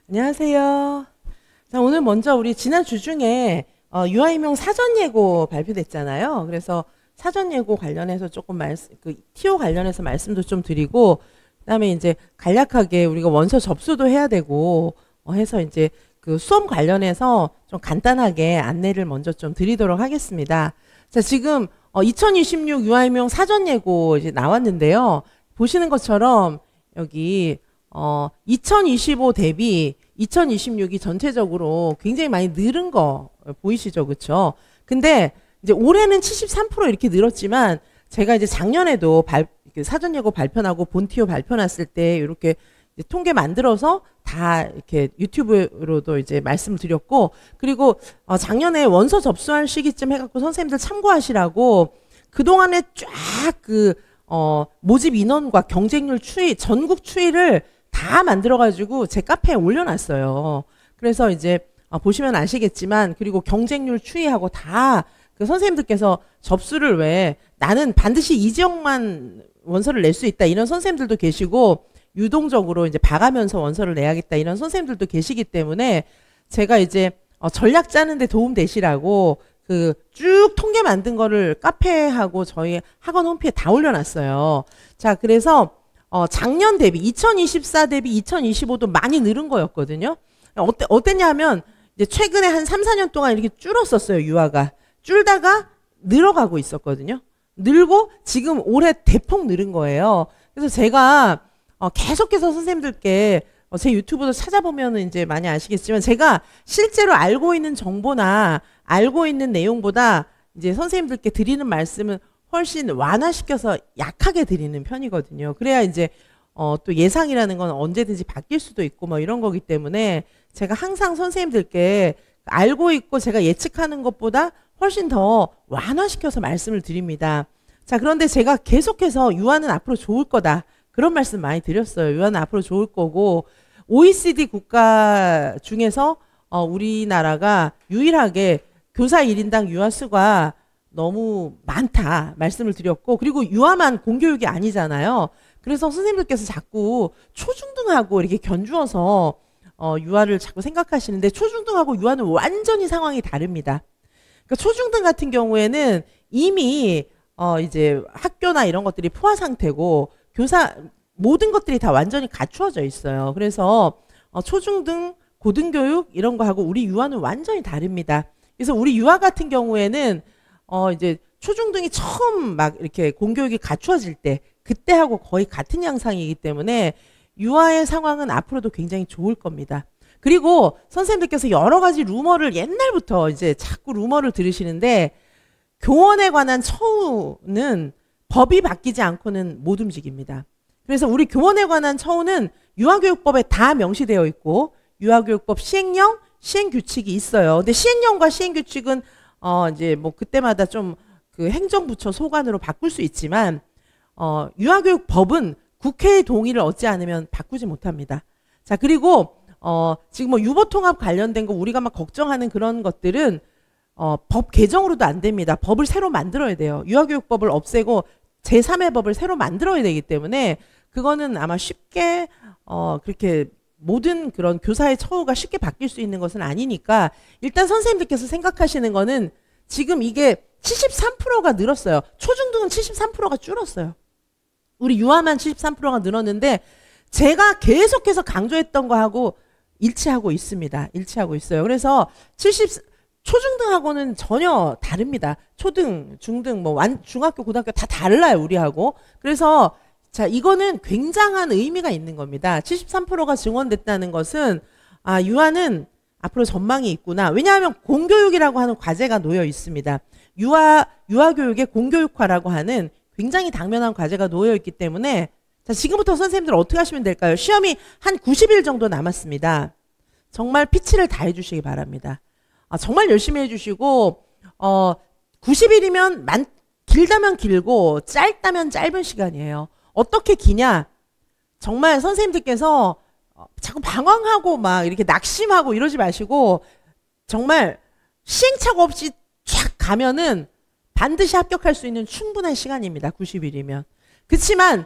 안녕하세요. 자, 오늘 먼저 우리 지난 주 중에 유아임용 사전 예고 발표됐잖아요. 그래서 사전 예고 관련해서 조금 TO 관련해서 말씀도 좀 드리고, 그다음에 이제 간략하게 우리가 원서 접수도 해야 되고 해서 이제 그 수험 관련해서 좀 간단하게 안내를 먼저 좀 드리도록 하겠습니다. 자, 지금 2026 유아임용 사전 예고 이제 나왔는데요. 보시는 것처럼 여기 2025 대비 2026이 전체적으로 굉장히 많이 늘은 거 보이시죠? 그쵸? 근데 이제 올해는 73% 이렇게 늘었지만 제가 이제 작년에도 사전 예고 발표하고 본티오 발표났을 때 이렇게 통계 만들어서 다 이렇게 유튜브로도 이제 말씀을 드렸고, 그리고 작년에 원서 접수할 시기쯤 해갖고 선생님들 참고하시라고 그동안에 쫙 모집 인원과 경쟁률 추이, 전국 추이를 다 만들어가지고 제 카페에 올려놨어요. 그래서 이제 보시면 아시겠지만, 그리고 경쟁률 추이하고 다 그 선생님들께서 접수를 왜 나는 반드시 이 지역만 원서를 낼 수 있다 이런 선생님들도 계시고, 유동적으로 이제 봐가면서 원서를 내야겠다 이런 선생님들도 계시기 때문에 제가 이제 전략 짜는데 도움 되시라고 그 쭉 통계 만든 거를 카페하고 저희 학원 홈페이지에 다 올려놨어요. 자, 그래서 작년 대비 2024 대비 2025도 많이 늘은 거였거든요. 어땠냐 하면 이제 최근에 한 3, 4년 동안 이렇게 줄었었어요. 유아가 줄다가 늘어가고 있었거든요. 늘고 지금 올해 대폭 늘은 거예요. 그래서 제가 계속해서 선생님들께 제 유튜브도 찾아보면 이제 많이 아시겠지만, 제가 실제로 알고 있는 정보나 알고 있는 내용보다 이제 선생님들께 드리는 말씀은 훨씬 완화시켜서 약하게 드리는 편이거든요. 그래야 이제 또 예상이라는 건 언제든지 바뀔 수도 있고 뭐 이런 거기 때문에 제가 항상 선생님들께 알고 있고 제가 예측하는 것보다 훨씬 더 완화시켜서 말씀을 드립니다. 자, 그런데 제가 계속해서 유아는 앞으로 좋을 거다 그런 말씀 많이 드렸어요. 유아는 앞으로 좋을 거고, OECD 국가 중에서 우리나라가 유일하게 교사 1인당 유아 수가 너무 많다 말씀을 드렸고, 그리고 유아만 공교육이 아니잖아요. 그래서 선생님들께서 자꾸 초중등하고 이렇게 견주어서 유아를 자꾸 생각하시는데, 초중등하고 유아는 완전히 상황이 다릅니다. 그러니까 초중등 같은 경우에는 이미 이제 학교나 이런 것들이 포화 상태고 교사 모든 것들이 다 완전히 갖추어져 있어요. 그래서 초중등, 고등교육 이런 거 하고 우리 유아는 완전히 다릅니다. 그래서 우리 유아 같은 경우에는 이제 초중등이 처음 막 이렇게 공교육이 갖추어질 때 그때하고 거의 같은 양상이기 때문에 유아의 상황은 앞으로도 굉장히 좋을 겁니다. 그리고 선생님들께서 여러 가지 루머를 옛날부터 이제 자꾸 루머를 들으시는데, 교원에 관한 처우는 법이 바뀌지 않고는 못 움직입니다. 그래서 우리 교원에 관한 처우는 유아교육법에 다 명시되어 있고, 유아교육법 시행령, 시행규칙이 있어요. 근데 시행령과 시행규칙은 이제 뭐 그때마다 좀 그 행정부처 소관으로 바꿀 수 있지만, 유아교육법은 국회의 동의를 얻지 않으면 바꾸지 못합니다. 자, 그리고 지금 뭐 유보통합 관련된 거 우리가 막 걱정하는 그런 것들은 법 개정으로도 안 됩니다. 법을 새로 만들어야 돼요. 유아교육법을 없애고 제3의 법을 새로 만들어야 되기 때문에 그거는 아마 쉽게 그렇게 모든 그런 교사의 처우가 쉽게 바뀔 수 있는 것은 아니니까, 일단 선생님들께서 생각하시는 거는 지금 이게 73%가 늘었어요. 초중등은 73%가 줄었어요. 우리 유아만 73%가 늘었는데 제가 계속해서 강조했던 거하고 일치하고 있습니다. 일치하고 있어요. 그래서 초중등하고는 전혀 다릅니다. 초등, 중등, 뭐 중학교, 고등학교 다 달라요, 우리하고. 그래서 자, 이거는 굉장한 의미가 있는 겁니다. 73%가 증원됐다는 것은 유아는 앞으로 전망이 있구나. 왜냐하면 공교육이라고 하는 과제가 놓여 있습니다. 유아교육의 공교육화라고 하는 굉장히 당면한 과제가 놓여 있기 때문에, 자, 지금부터 선생님들 어떻게 하시면 될까요? 시험이 한 90일 정도 남았습니다. 정말 피치를 다 해주시기 바랍니다. 정말 열심히 해주시고, 90일이면 길다면 길고 짧다면 짧은 시간이에요. 어떻게 기냐? 정말 선생님들께서 자꾸 방황하고 막 이렇게 낙심하고 이러지 마시고, 정말 시행착오 없이 쫙 가면은 반드시 합격할 수 있는 충분한 시간입니다. 90일이면. 그렇지만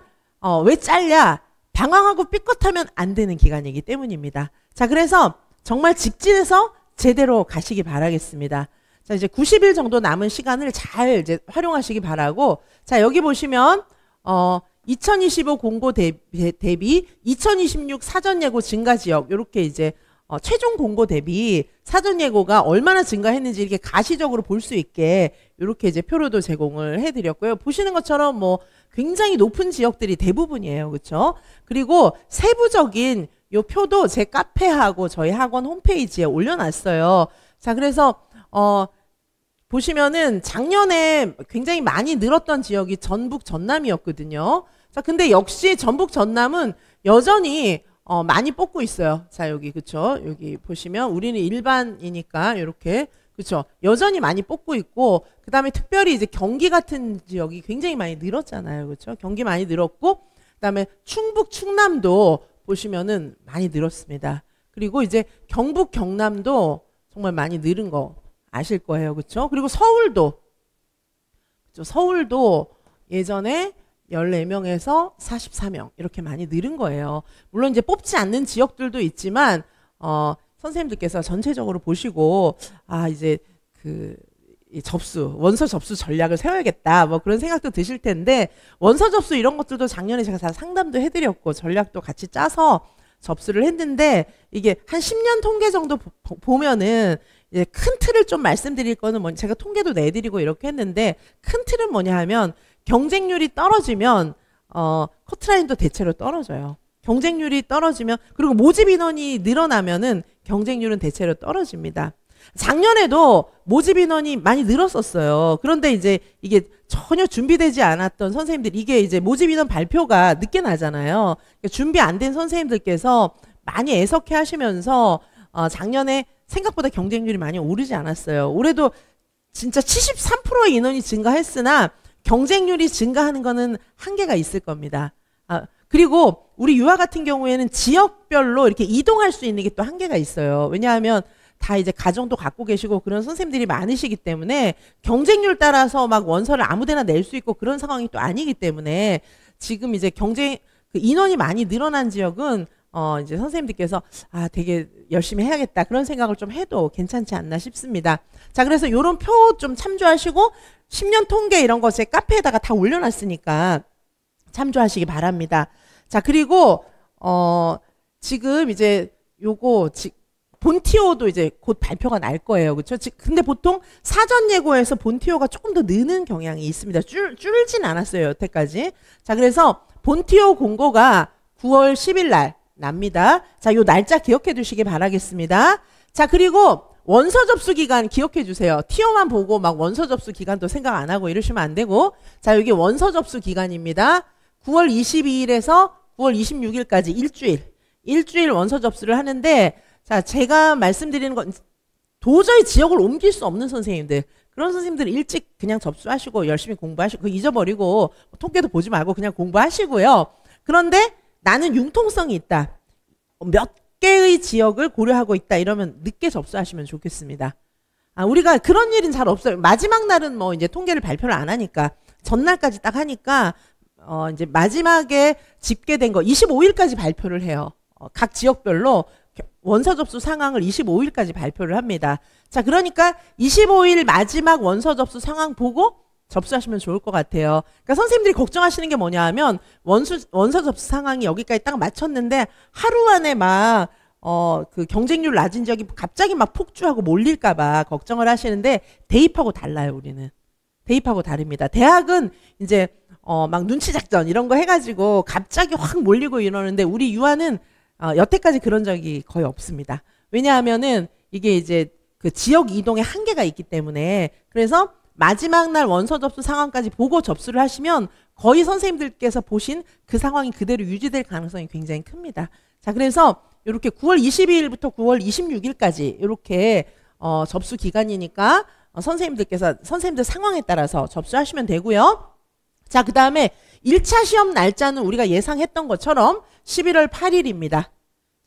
왜 짧냐? 방황하고 삐끗하면 안 되는 기간이기 때문입니다. 자, 그래서 정말 직진해서 제대로 가시기 바라겠습니다. 자, 이제 90일 정도 남은 시간을 잘 이제 활용하시기 바라고, 자, 여기 보시면 2025 공고 대비 2026 사전 예고 증가 지역, 요렇게 이제 최종 공고 대비 사전 예고가 얼마나 증가했는지 이렇게 가시적으로 볼 수 있게 이렇게 이제 표로도 제공을 해드렸고요. 보시는 것처럼 뭐 굉장히 높은 지역들이 대부분이에요, 그렇죠? 그리고 세부적인 요 표도 제 카페하고 저희 학원 홈페이지에 올려놨어요. 자, 그래서 보시면은 작년에 굉장히 많이 늘었던 지역이 전북 전남이었거든요. 자, 근데 역시 전북 전남은 여전히 많이 뽑고 있어요. 자, 여기 그쵸? 여기 보시면 우리는 일반이니까 이렇게 그쵸? 여전히 많이 뽑고 있고, 그 다음에 특별히 이제 경기 같은 지역이 굉장히 많이 늘었잖아요, 그쵸? 경기 많이 늘었고, 그 다음에 충북 충남도 보시면은 많이 늘었습니다. 그리고 이제 경북 경남도 정말 많이 늘은 거 아실 거예요, 그쵸? 그리고 서울도 그쵸? 서울도 예전에 14명에서 44명 이렇게 많이 늘은 거예요. 물론 이제 뽑지 않는 지역들도 있지만 선생님들께서 전체적으로 보시고 이제 이 원서 접수 전략을 세워야겠다 뭐 그런 생각도 드실 텐데, 원서 접수 이런 것들도 작년에 제가 다 상담도 해드렸고 전략도 같이 짜서 접수를 했는데, 이게 한 10년 통계 정도 보면은 이제 큰 틀을 좀 말씀드릴 거는 제가 통계도 내드리고 이렇게 했는데, 큰 틀은 뭐냐 하면 경쟁률이 떨어지면 커트라인도 대체로 떨어져요. 경쟁률이 떨어지면, 그리고 모집 인원이 늘어나면은 경쟁률은 대체로 떨어집니다. 작년에도 모집 인원이 많이 늘었었어요. 그런데 이제 이게 전혀 준비되지 않았던 선생님들, 이게 이제 모집 인원 발표가 늦게 나잖아요. 그러니까 준비 안 된 선생님들께서 많이 애석해 하시면서 작년에 생각보다 경쟁률이 많이 오르지 않았어요. 올해도 진짜 73%의 인원이 증가했으나 경쟁률이 증가하는 거는 한계가 있을 겁니다. 그리고 우리 유아 같은 경우에는 지역별로 이렇게 이동할 수 있는 게 또 한계가 있어요. 왜냐하면 다 이제 가정도 갖고 계시고 그런 선생님들이 많으시기 때문에 경쟁률 따라서 막 원서를 아무데나 낼 수 있고 그런 상황이 또 아니기 때문에, 지금 이제 인원이 많이 늘어난 지역은 이제 선생님들께서 되게 열심히 해야겠다 그런 생각을 좀 해도 괜찮지 않나 싶습니다. 자, 그래서 이런 표 좀 참조하시고 10년 통계 이런 거 제 카페에다가 다 올려놨으니까 참조하시기 바랍니다. 자, 그리고 지금 이제 요거 본티오도 이제 곧 발표가 날 거예요, 그렇죠? 근데 보통 사전 예고에서 본티오가 조금 더 느는 경향이 있습니다. 줄진 않았어요, 여태까지. 자, 그래서 본티오 공고가 9월 10일 날 납니다. 자, 요 날짜 기억해 두시기 바라겠습니다. 자, 그리고 원서 접수 기간 기억해 주세요. 티오만 보고 막 원서 접수 기간도 생각 안 하고 이러시면 안 되고, 자, 여기 원서 접수 기간입니다. 9월 22일에서 9월 26일까지 일주일 원서 접수를 하는데, 자, 제가 말씀드리는 건 도저히 지역을 옮길 수 없는 선생님들, 그런 선생님들 일찍 그냥 접수하시고 열심히 공부하시고 잊어버리고 통계도 보지 말고 그냥 공부하시고요. 그런데 나는 융통성이 있다, 몇 개의 지역을 고려하고 있다, 이러면 늦게 접수하시면 좋겠습니다. 우리가 그런 일은 잘 없어요. 마지막 날은 뭐 이제 통계를 발표를 안 하니까 전날까지 딱 하니까 이제 마지막에 집계된 거 25일까지 발표를 해요. 각 지역별로 원서 접수 상황을 25일까지 발표를 합니다. 자, 그러니까 25일 마지막 원서 접수 상황 보고 접수하시면 좋을 것 같아요. 그러니까 선생님들이 걱정하시는 게 뭐냐 하면 원서 접수 상황이 여기까지 딱 맞췄는데 하루 안에 막 그 경쟁률 낮은 지역이 갑자기 막 폭주하고 몰릴까 봐 걱정을 하시는데, 대입하고 달라요. 우리는 대입하고 다릅니다. 대학은 이제 막 눈치 작전 이런 거 해가지고 갑자기 확 몰리고 이러는데, 우리 유아는 여태까지 그런 적이 거의 없습니다. 왜냐하면은 이게 이제 그 지역 이동의 한계가 있기 때문에. 그래서 마지막 날 원서 접수 상황까지 보고 접수를 하시면 거의 선생님들께서 보신 그 상황이 그대로 유지될 가능성이 굉장히 큽니다. 자, 그래서 이렇게 9월 22일부터 9월 26일까지 이렇게 접수 기간이니까 선생님들 상황에 따라서 접수하시면 되고요. 자, 그 다음에 1차 시험 날짜는 우리가 예상했던 것처럼 11월 8일입니다.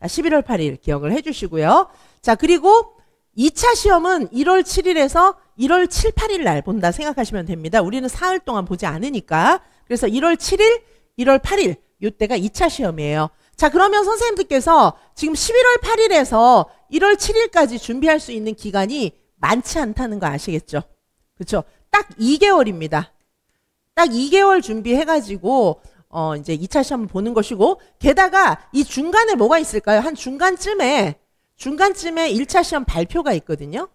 자, 11월 8일 기억을 해주시고요. 자, 그리고 2차 시험은 1월 7일에서 1월 7, 8일 날 본다 생각하시면 됩니다. 우리는 사흘 동안 보지 않으니까. 그래서 1월 7일, 1월 8일 요때가 2차 시험이에요. 자, 그러면 선생님들께서 지금 11월 8일에서 1월 7일까지 준비할 수 있는 기간이 많지 않다는 거 아시겠죠? 그렇죠? 딱 2개월입니다. 딱 2개월 준비해가지고 이제 2차 시험을 보는 것이고, 게다가 이 중간에 뭐가 있을까요? 한 중간쯤에 1차 시험 발표가 있거든요.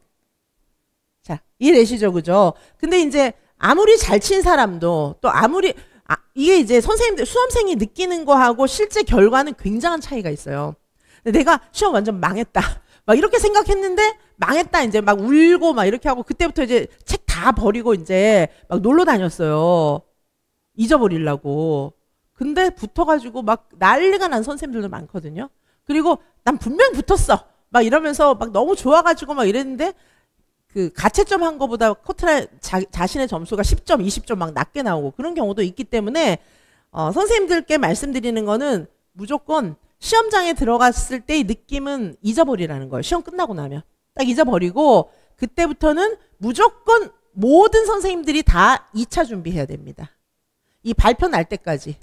자, 이해되시죠? 그죠? 근데 이제 아무리 잘 친 사람도 또 이게 이제 선생님들, 수험생이 느끼는 거하고 실제 결과는 굉장한 차이가 있어요. 근데 내가 시험 완전 망했다, 막 이렇게 생각했는데 망했다, 이제 막 울고 막 이렇게 하고, 그때부터 이제 책 다 버리고 이제 막 놀러 다녔어요. 잊어버리려고. 근데 붙어가지고 막 난리가 난 선생님들도 많거든요. 그리고 난 분명 붙었어, 막 이러면서 막 너무 좋아가지고 막 이랬는데, 그 가채점 한 거보다 커트라인 자신의 점수가 10점, 20점 막 낮게 나오고 그런 경우도 있기 때문에 선생님들께 말씀드리는 거는 무조건 시험장에 들어갔을 때의 느낌은 잊어버리라는 거예요. 시험 끝나고 나면 딱 잊어버리고, 그때부터는 무조건 모든 선생님들이 다 2차 준비해야 됩니다. 이 발표 날 때까지.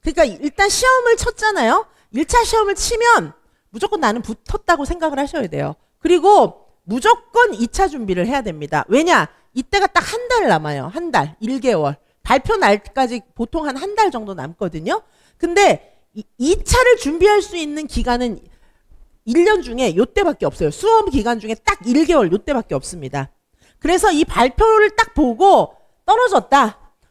그러니까 일단 시험을 쳤잖아요. 1차 시험을 치면 무조건 나는 붙었다고 생각을 하셔야 돼요. 그리고 무조건 2차 준비를 해야 됩니다. 왜냐? 이때가 딱 한 달 남아요. 한 달, 1개월. 발표 날까지 보통 한 달 정도 남거든요. 근데 2차를 준비할 수 있는 기간은 1년 중에 요때밖에 없어요. 수험 기간 중에 딱 1개월 요때밖에 없습니다. 그래서 이 발표를 딱 보고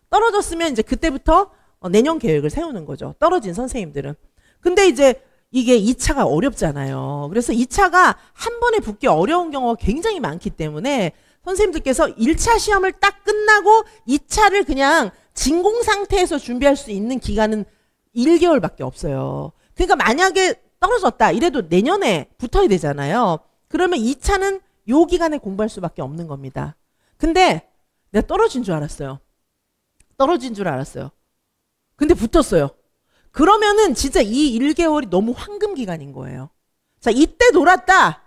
떨어졌으면 이제 그때부터 내년 계획을 세우는 거죠. 떨어진 선생님들은. 근데 이제 이게 2차가 어렵잖아요. 그래서 2차가 한 번에 붙기 어려운 경우가 굉장히 많기 때문에 선생님들께서 1차 시험을 딱 끝나고 2차를 그냥 진공 상태에서 준비할 수 있는 기간은 1개월밖에 없어요. 그러니까 만약에 떨어졌다 이래도 내년에 붙어야 되잖아요. 그러면 2차는 요 기간에 공부할 수밖에 없는 겁니다. 근데 내가 떨어진 줄 알았어요. 근데 붙었어요. 그러면은 진짜 이 1개월이 너무 황금 기간인 거예요. 자, 이때 놀았다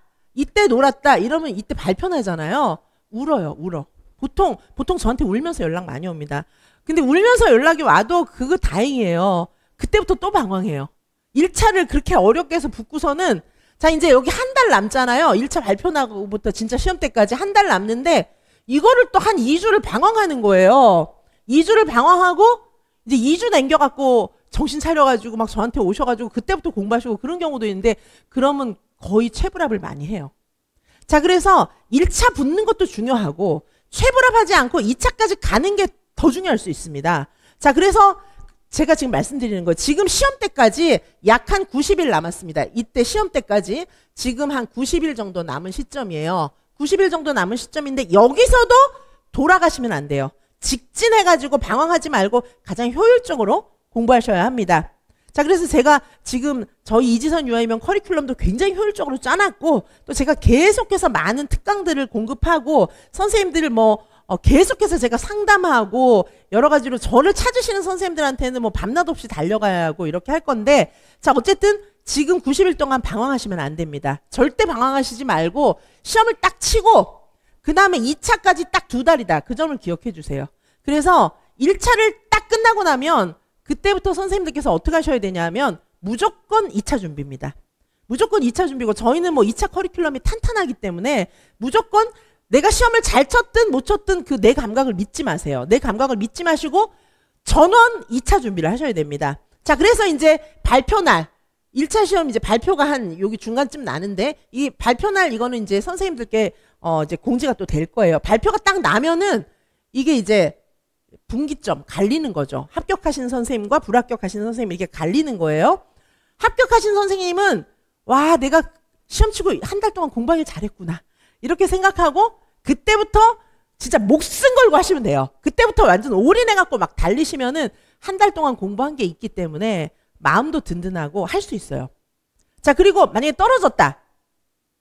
이러면 이때 발표 나잖아요. 울어. 보통 저한테 울면서 연락 많이 옵니다. 근데 울면서 연락이 와도 그거 다행이에요. 그때부터 또 방황해요. 1차를 그렇게 어렵게 해서 붙고서는, 자, 이제 여기 한 달 남잖아요. 1차 발표 나고부터 진짜 시험 때까지 한 달 남는데, 이거를 또 한 2주를 방황하는 거예요. 2주를 방황하고 이제 2주 남겨갖고 정신 차려가지고 막 저한테 오셔가지고 그때부터 공부하시고 그런 경우도 있는데, 그러면 거의 최불압을 많이 해요. 자, 그래서 1차 붙는 것도 중요하고 최불압하지 않고 2차까지 가는 게 더 중요할 수 있습니다. 자, 그래서 제가 지금 말씀드리는 거예요. 지금 시험 때까지 약 한 90일 남았습니다. 이때 시험 때까지 지금 한 90일 정도 남은 시점이에요. 90일 정도 남은 시점인데 여기서도 돌아가시면 안 돼요. 직진해가지고 방황하지 말고 가장 효율적으로 공부하셔야 합니다. 자, 그래서 제가 지금 저희 이지선 유아이명 커리큘럼도 굉장히 효율적으로 짜놨고, 또 제가 계속해서 많은 특강들을 공급하고 선생님들을 계속해서 제가 상담하고 여러 가지로 저를 찾으시는 선생님들한테는 밤낮 없이 달려가야 하고 이렇게 할 건데, 자, 어쨌든 지금 90일 동안 방황하시면 안 됩니다. 절대 방황하시지 말고 시험을 딱 치고 그 다음에 2차까지 딱 2달이다. 그 점을 기억해 주세요. 그래서 1차를 딱 끝나고 나면 그때부터 선생님들께서 어떻게 하셔야 되냐면 무조건 2차 준비입니다. 무조건 2차 준비고, 저희는 2차 커리큘럼이 탄탄하기 때문에 무조건 내가 시험을 잘 쳤든 못 쳤든 그 내 감각을 믿지 마세요. 내 감각을 믿지 마시고 전원 2차 준비를 하셔야 됩니다. 자, 그래서 이제 발표 날, 1차 시험 이제 발표가 한 여기 중간쯤 나는데, 이 발표 날 이거는 이제 선생님들께 이제 공지가 또 될 거예요. 발표가 딱 나면은 이게 이제 분기점 갈리는 거죠. 합격하신 선생님과 불합격하신 선생님 이렇게 갈리는 거예요. 합격하신 선생님은 와, 내가 시험 치고 한 달 동안 공부하길 잘했구나 이렇게 생각하고 그때부터 진짜 목숨 걸고 하시면 돼요. 그때부터 완전 올인해갖고 막 달리시면은 한 달 동안 공부한 게 있기 때문에 마음도 든든하고 할 수 있어요. 자, 그리고 만약에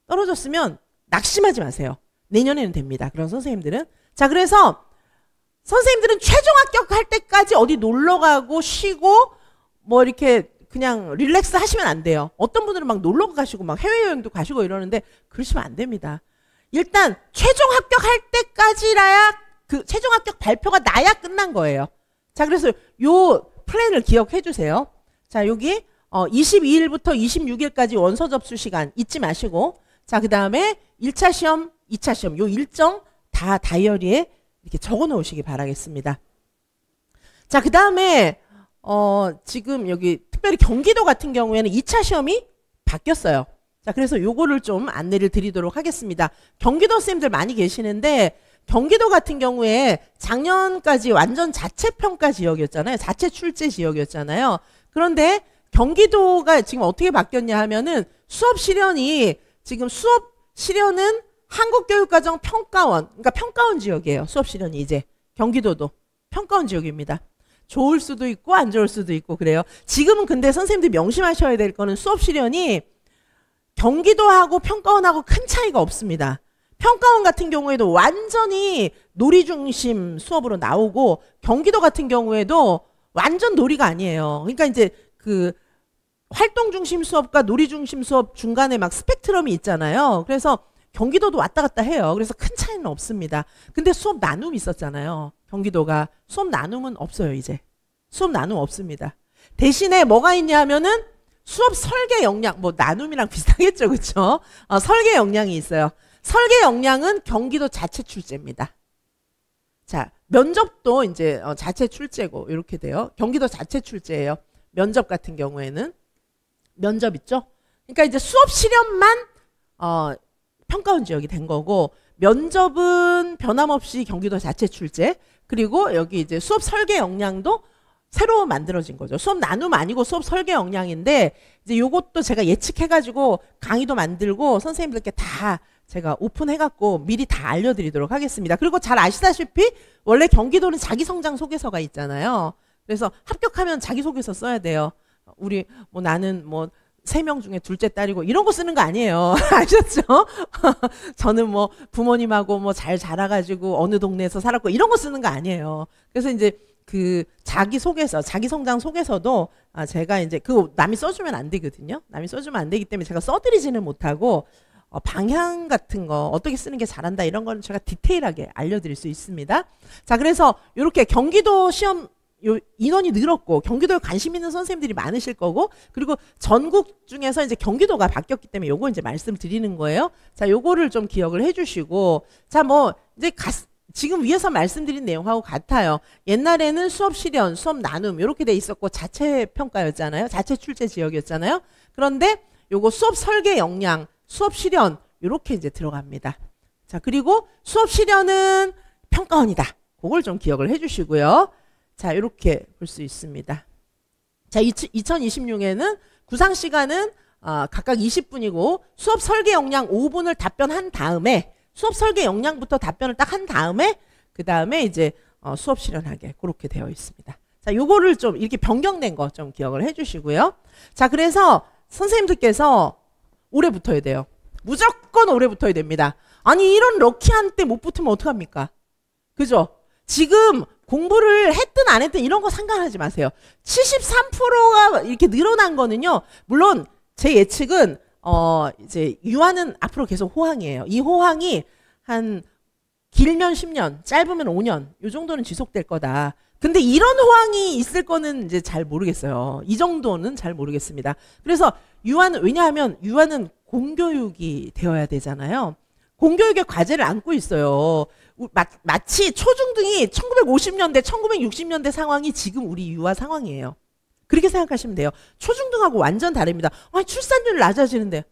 떨어졌으면 낙심하지 마세요. 내년에는 됩니다. 그런 선생님들은. 자, 그래서 선생님들은 최종 합격할 때까지 어디 놀러 가고 쉬고 이렇게 그냥 릴렉스 하시면 안 돼요. 어떤 분들은 막 놀러 가시고 막 해외여행도 가시고 이러는데 그러시면 안 됩니다. 일단 최종 합격할 때까지라야, 그 최종 합격 발표가 나야 끝난 거예요. 자, 그래서 요 플랜을 기억해 주세요. 자, 여기 22일부터 26일까지 원서 접수 시간 잊지 마시고, 자, 그 다음에 1차 시험, 2차 시험 요 일정 다 다이어리에 이렇게 적어 놓으시기 바라겠습니다. 자, 그 다음에 지금 여기 특별히 경기도 같은 경우에는 2차 시험이 바뀌었어요. 자, 그래서 요거를 좀 안내를 드리도록 하겠습니다. 경기도 쌤들 많이 계시는데, 경기도 같은 경우에 작년까지 완전 자체 평가 지역이었잖아요. 자체 출제 지역이었잖아요. 그런데 경기도가 지금 어떻게 바뀌었냐 하면은 수업 실현이 지금 수업 실현은 한국교육과정 평가원, 그러니까 평가원 지역이에요. 수업 실현이 이제 경기도도 평가원 지역입니다. 좋을 수도 있고 안 좋을 수도 있고 그래요. 지금은 근데 선생님들이 명심하셔야 될 거는 수업 실현이 경기도하고 평가원하고 큰 차이가 없습니다. 평가원 같은 경우에도 완전히 놀이 중심 수업으로 나오고, 경기도 같은 경우에도 완전 놀이가 아니에요. 그러니까 이제 그 활동 중심 수업과 놀이 중심 수업 중간에 막 스펙트럼이 있잖아요. 그래서 경기도도 왔다 갔다 해요. 그래서 큰 차이는 없습니다. 근데 수업 나눔이 있었잖아요. 경기도가. 수업 나눔은 없어요, 이제. 수업 나눔 없습니다. 대신에 뭐가 있냐 하면은 수업 설계 역량, 뭐 나눔이랑 비슷하겠죠, 그쵸? 설계 역량이 있어요. 설계 역량은 경기도 자체 출제입니다. 자, 면접도 이제 자체 출제고 이렇게 돼요. 경기도 자체 출제예요. 면접 같은 경우에는 면접 있죠? 그러니까 이제 수업 실현만 평가원 지역이 된 거고, 면접은 변함없이 경기도 자체 출제, 그리고 여기 이제 수업 설계 역량도 새로 만들어진 거죠. 수업 나눔 아니고 수업 설계 역량인데, 이제 요것도 제가 예측해가지고 강의도 만들고 선생님들께 다 제가 오픈해갖고 미리 다 알려드리도록 하겠습니다. 그리고 잘 아시다시피 원래 경기도는 자기성장 소개서가 있잖아요. 그래서 합격하면 자기소개서 써야 돼요. 우리 뭐 나는 뭐 3명 중에 둘째 딸이고 이런 거 쓰는 거 아니에요. 아셨죠? 저는 뭐 부모님하고 뭐 잘 자라가지고 어느 동네에서 살았고 이런 거 쓰는 거 아니에요. 그래서 이제 그 자기소개서, 자기성장 소개서도 제가 이제 그거 남이 써주면 안 되거든요. 남이 써주면 안 되기 때문에 제가 써드리지는 못하고, 방향 같은 거 어떻게 쓰는 게 잘한다 이런 거는 제가 디테일하게 알려드릴 수 있습니다. 자, 그래서 이렇게 경기도 시험 인원이 늘었고 경기도에 관심 있는 선생님들이 많으실 거고, 그리고 전국 중에서 이제 경기도가 바뀌었기 때문에 요거 이제 말씀드리는 거예요. 자, 요거를 좀 기억을 해주시고, 자, 뭐 이제 지금 위에서 말씀드린 내용하고 같아요. 옛날에는 수업 실현, 수업 나눔 이렇게 돼 있었고 자체 평가였잖아요. 자체 출제 지역이었잖아요. 그런데 요거 수업 설계 역량, 수업 실현 이렇게 이제 들어갑니다. 자, 그리고 수업 실현은 평가원이다. 그걸 좀 기억을 해주시고요. 자, 이렇게 볼 수 있습니다. 자, 2026에는 구상 시간은 각각 20분이고 수업 설계 역량 5분을 답변한 다음에, 수업 설계 역량부터 답변을 딱 한 다음에 그 다음에 이제 수업 실현하게 그렇게 되어 있습니다. 자, 요거를 좀 이렇게 변경된 거 좀 기억을 해주시고요. 자, 그래서 선생님들께서 오래 붙어야 돼요. 무조건 오래 붙어야 됩니다. 아니, 이런 럭키한 때 못 붙으면 어떡합니까? 그죠? 지금 공부를 했든 안 했든 이런 거 상관하지 마세요. 73%가 이렇게 늘어난 거는요, 물론 제 예측은 이제 유아는 앞으로 계속 호황이에요. 이 호황이 한 길면 10년, 짧으면 5년 요 정도는 지속될 거다. 근데 이런 호황이 있을 거는 이제 잘 모르겠어요. 이 정도는 잘 모르겠습니다. 그래서 유아는, 왜냐하면 유아는 공교육이 되어야 되잖아요. 공교육의 과제를 안고 있어요. 마치 초중등이 1950년대, 1960년대 상황이 지금 우리 유아 상황이에요. 그렇게 생각하시면 돼요. 초중등하고 완전 다릅니다. 출산율 낮아지는데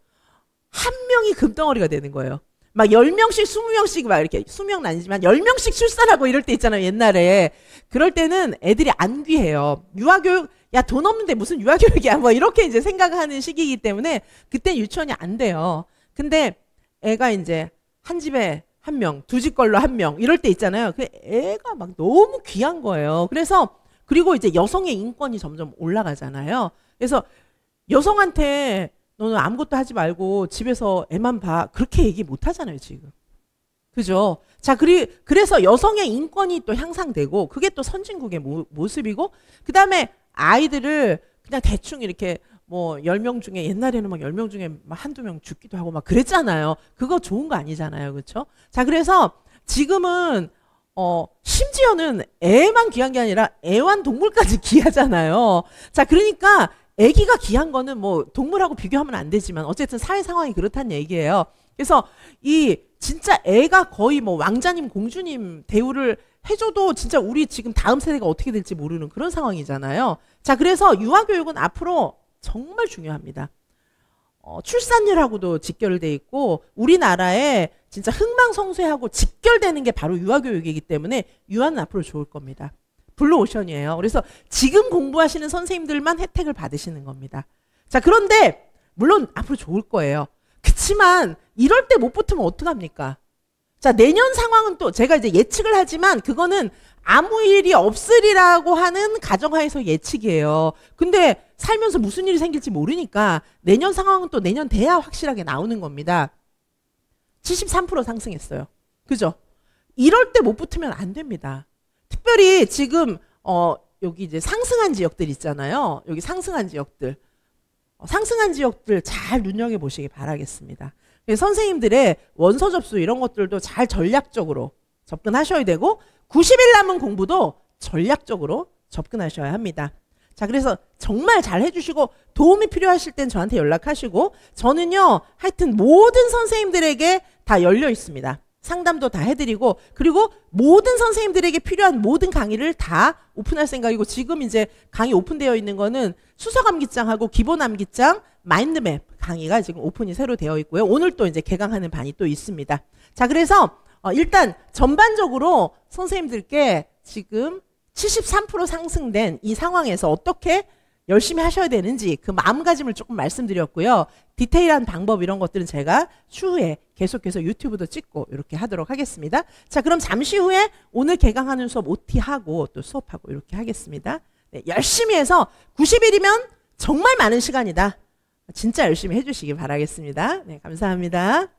한 명이 금덩어리가 되는 거예요. 막 10명씩 20명씩 막 이렇게, 20명은 아니지만 10명씩 출산하고 이럴 때 있잖아요, 옛날에. 그럴 때는 애들이 안 귀해요. 유아교육, 야, 돈 없는데 무슨 유아교육이야, 뭐 이렇게 이제 생각하는 시기이기 때문에 그때 유치원이 안 돼요. 근데 애가 이제 한 집에 한 명, 두 집 걸로 한 명 이럴 때 있잖아요. 그 애가 막 너무 귀한 거예요. 그래서, 그리고 이제 여성의 인권이 점점 올라가잖아요. 그래서 여성한테 너는 아무것도 하지 말고 집에서 애만 봐, 그렇게 얘기 못 하잖아요, 지금. 그죠? 자, 그래서 여성의 인권이 또 향상되고, 그게 또 선진국의 모습이고, 그 다음에 아이들을 그냥 대충 이렇게 뭐 10명 중에, 옛날에는 막 10명 중에 막 한두 명 죽기도 하고 막 그랬잖아요. 그거 좋은 거 아니잖아요. 그렇죠? 자, 그래서 지금은 심지어는 애만 귀한 게 아니라 애완동물까지 귀하잖아요. 자, 그러니까 아기가 귀한 거는 뭐 동물하고 비교하면 안 되지만 어쨌든 사회 상황이 그렇다는 얘기예요. 그래서 이 진짜 애가 거의 뭐 왕자님 공주님 대우를 해줘도 진짜 우리 지금 다음 세대가 어떻게 될지 모르는 그런 상황이잖아요. 자, 그래서 유아교육은 앞으로 정말 중요합니다. 출산율하고도 직결돼 있고 우리나라에 진짜 흥망성쇠하고 직결되는 게 바로 유아교육이기 때문에 유아는 앞으로 좋을 겁니다. 블루오션이에요. 그래서 지금 공부하시는 선생님들만 혜택을 받으시는 겁니다. 자, 그런데 물론 앞으로 좋을 거예요. 그치만 이럴 때 못 붙으면 어떡합니까? 자, 내년 상황은 또 제가 이제 예측을 하지만 그거는 아무 일이 없으리라고 하는 가정하에서 예측이에요. 근데 살면서 무슨 일이 생길지 모르니까 내년 상황은 또 내년 돼야 확실하게 나오는 겁니다. 73% 상승했어요. 그죠? 이럴 때 못 붙으면 안 됩니다. 특별히 지금 여기 이제 상승한 지역들 있잖아요. 여기 상승한 지역들. 상승한 지역들 잘 눈여겨보시기 바라겠습니다. 선생님들의 원서 접수 이런 것들도 잘 전략적으로 접근하셔야 되고 90일 남은 공부도 전략적으로 접근하셔야 합니다. 자, 그래서 정말 잘 해주시고 도움이 필요하실 땐 저한테 연락하시고 저는요 하여튼 모든 선생님들에게 다 열려 있습니다. 상담도 다 해드리고 그리고 모든 선생님들에게 필요한 모든 강의를 다 오픈할 생각이고 지금 이제 강의 오픈되어 있는 거는 수서암기장하고 기본암기장 마인드맵 강의가 지금 오픈이 새로 되어 있고요. 오늘 또 이제 개강하는 반이 또 있습니다. 자, 그래서 일단 전반적으로 선생님들께 지금 73% 상승된 이 상황에서 어떻게 열심히 하셔야 되는지 그 마음가짐을 조금 말씀드렸고요. 디테일한 방법 이런 것들은 제가 추후에 계속해서 유튜브도 찍고 이렇게 하도록 하겠습니다. 자, 그럼 잠시 후에 오늘 개강하는 수업 OT하고 또 수업하고 이렇게 하겠습니다. 네, 열심히 해서 90일이면 정말 많은 시간이다. 진짜 열심히 해주시기 바라겠습니다. 네, 감사합니다.